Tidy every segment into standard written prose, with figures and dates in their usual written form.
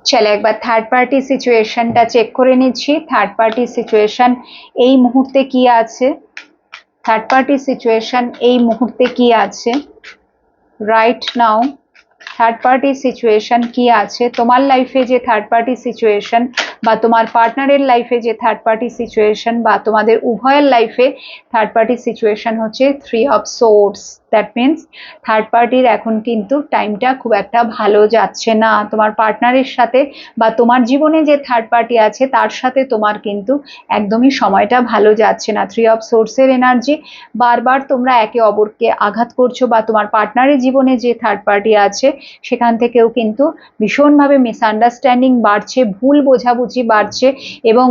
চলো একবার third party সিচুয়েশনটা চেক করে নিচ্ছি। থার্ড পার্টি সিচুয়েশন এই মুহূর্তে কি আছে, থার্ড পার্টি সিচুয়েশন এই মুহূর্তে কি আছে right now. Third party situation কি আছে তোমার লাইফে, যে থার্ড পার্টি সিচুয়েশন বা তোমার পার্টনারের লাইফে যে থার্ড পার্টি সিচুয়েশন বা তোমাদের উভয়ের লাইফে থার্ড পার্টি সিচুয়েশন হচ্ছে 3 of swords. That means third পার্টির এখন কিন্তু টাইমটা খুব একটা ভালো যাচ্ছে না তোমার পার্টনারের সাথে, বা তোমার জীবনে যে থার্ড পার্টি আছে তার সাথে তোমার কিন্তু একদমই সময়টা ভালো যাচ্ছে না। 3 অফ সোর্সের এনার্জি, বারবার তোমরা একে অপরকে আঘাত করছো, বা তোমার পার্টনারের জীবনে যে থার্ড পার্টি আছে সেখান থেকেও কিন্তু ভীষণভাবে মিসআন্ডারস্ট্যান্ডিং বাড়ছে, ভুল বোঝাবুঝি বাড়ছে, এবং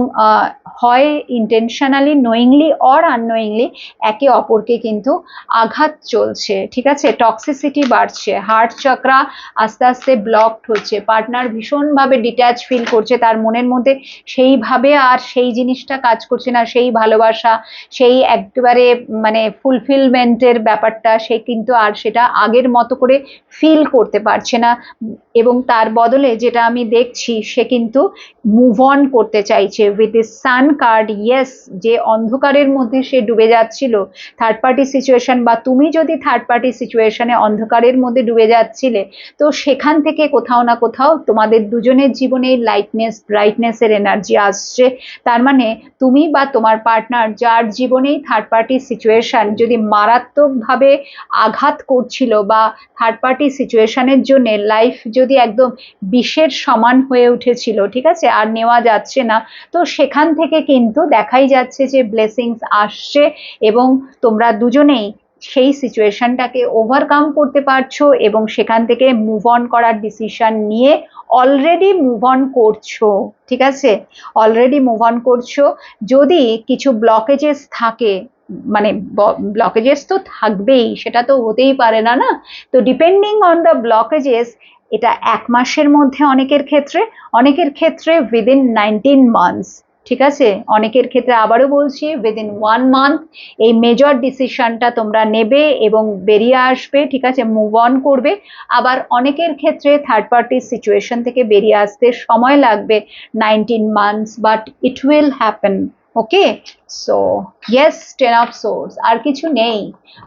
হয় ইন্টেনশনালি, নোয়িংলি অর আননোয়িংলি একে অপরকে কিন্তু আঘাত চলছে, ঠিক আছে। টক্সিসিটি বাড়ছে, হার্ট চক্রা আস্তে আস্তে ব্লকড হচ্ছে, পার্টনার ভীষণভাবে ডিট্যাচ ফিল করছে, তার মনের মধ্যে সেইভাবে আর সেই জিনিসটা কাজ করছে না, সেই ভালোবাসা, সেই একেবারে মানে ফুলফিলমেন্টের ব্যাপারটা সে কিন্তু আর সেটা আগের মতো করে ফিল করতে পারছে না। এবং তার বদলে যেটা আমি দেখছি, সে কিন্তু মুভ অন করতে চাইছে with this sun card. Yes, যে অন্ধকারের মধ্যে সে ডুবে যাচ্ছিল থার্ড পার্টি সিচুয়েশন, বা তুমি যদি থার্ড পার্টি সিচুয়েশনে অন্ধকারের মধ্যে ডুবে যাচ্ছিলে, তো সেখান থেকে কোথাও না কোথাও তোমাদের দুজনের জীবনে লাইটনেস, ব্রাইটনেসের এনার্জি আসছে। তার মানে তুমি বা তোমার পার্টনার যার জীবনেই থার্ড পার্টি সিচুয়েশন যদি মারাত্মকভাবে আঘাত করছিল, বা থার্ড পার্টি সিচুয়েশনের জন্য লাইফ যদি একদম বিষের সমান হয়ে উঠেছিল, ঠিক আছে, আর নেওয়া যাচ্ছে না, তো সেখান থেকে কিন্তু দেখাই যাচ্ছে যে ব্লেসিংস আসছে, এবং তোমরা দুজনেই সেই সিচুয়েশনটাকে ওভারকাম করতে পারছো, এবং সেখান থেকে মুভ অন করার ডিসিশন নিয়ে অলরেডি মুভ অন করছো, ঠিক আছে, অলরেডি মুভ অন করছো। যদি কিছু ব্লকেজেস থাকে, মানে ব্লকেজেস তো থাকবেই, সেটা তো হতেই পারে না, না? তো ডিপেন্ডিং অন দ্য ব্লকেজেস, এটা 1 মাসের মধ্যে অনেকের ক্ষেত্রে, অনেকের ক্ষেত্রে উইদিন 19 মান্থস, ঠিক আছে, অনেকের ক্ষেত্রে আবারও বলছি উইদিন 1 মান্থ এই মেজর ডিসিশনটা তোমরা নেবে এবং বেরিয়ে আসবে, ঠিক আছে, মুভ অন করবে। আবার অনেকের ক্ষেত্রে থার্ড পার্টির সিচুয়েশন থেকে বেরিয়ে আসতে সময় লাগবে 19 months, but it will happen. Okay, so yes, 10 of course, আর কিছু নেই।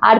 আর